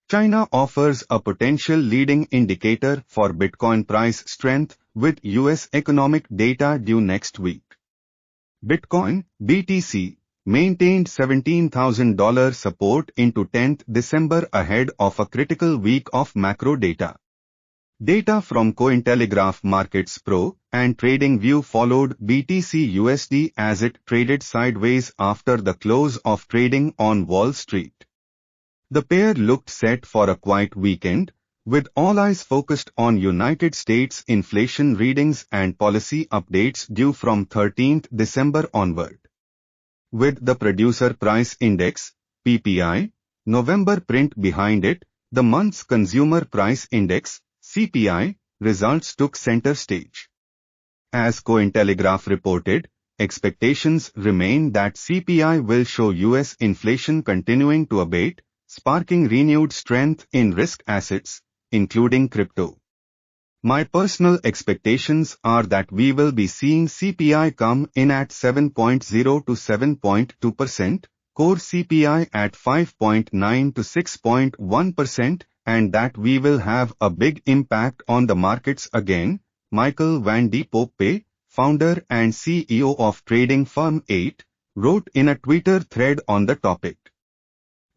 China offers a potential leading indicator for Bitcoin price strength with US economic data due next week. Bitcoin BTC maintained $17,000 support into 10th December ahead of a critical week of macro data. Data from Cointelegraph Markets Pro and TradingView followed BTC USD as it traded sideways after the close of trading on Wall Street. The pair looked set for a quiet weekend, with all eyes focused on United States inflation readings and policy updates due from 13th December onward. With the Producer Price Index, PPI, November print behind it, the month's Consumer Price Index, CPI, results took center stage. As Cointelegraph reported, expectations remain that CPI will show US inflation continuing to abate, sparking renewed strength in risk assets, including crypto. My personal expectations are that we will be seeing CPI come in at 7.0 to 7.2%, core CPI at 5.9 to 6.1%, and that we will have a big impact on the markets again, Michael Van de Poppe, founder and CEO of trading firm 8, wrote in a Twitter thread on the topic.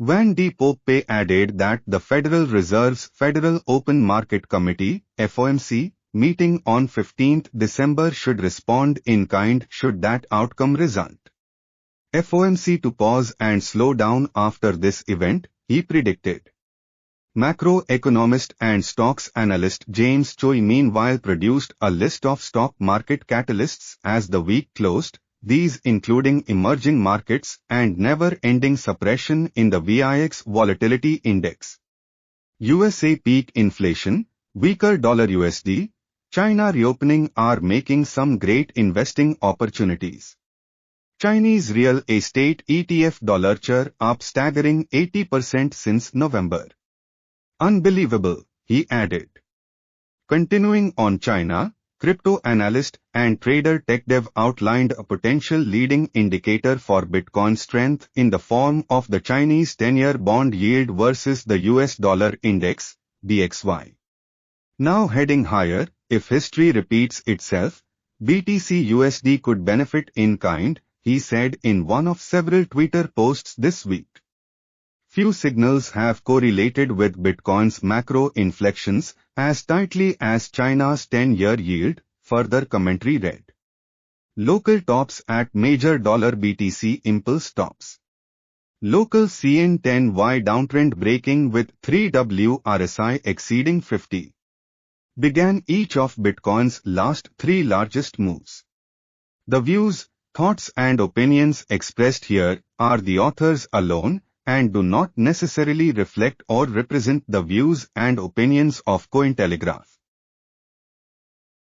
Van de Poppe added that the Federal Reserve's Federal Open Market Committee, FOMC, meeting on 15th December should respond in kind should that outcome result. FOMC to pause and slow down after this event, he predicted. Macroeconomist and stocks analyst James Choi meanwhile produced a list of stock market catalysts as the week closed, these including emerging markets and never-ending suppression in the VIX volatility index. USA peak inflation, weaker dollar USD, China reopening are making some great investing opportunities. Chinese real estate ETF dollar share up staggering 80% since November. Unbelievable, he added. Continuing on China, crypto analyst and trader TechDev outlined a potential leading indicator for Bitcoin strength in the form of the Chinese 10-year bond yield versus the US dollar index, DXY. Now heading higher, if history repeats itself, BTC USD could benefit in kind, he said in one of several Twitter posts this week. Few signals have correlated with Bitcoin's macro inflections as tightly as China's 10-year yield, further commentary read. Local tops at major dollar BTC impulse tops. Local CN10Y downtrend breaking with 3W RSI exceeding 50. Began each of Bitcoin's last 3 largest moves. The views, thoughts and opinions expressed here are the author's alone, and do not necessarily reflect or represent the views and opinions of Cointelegraph.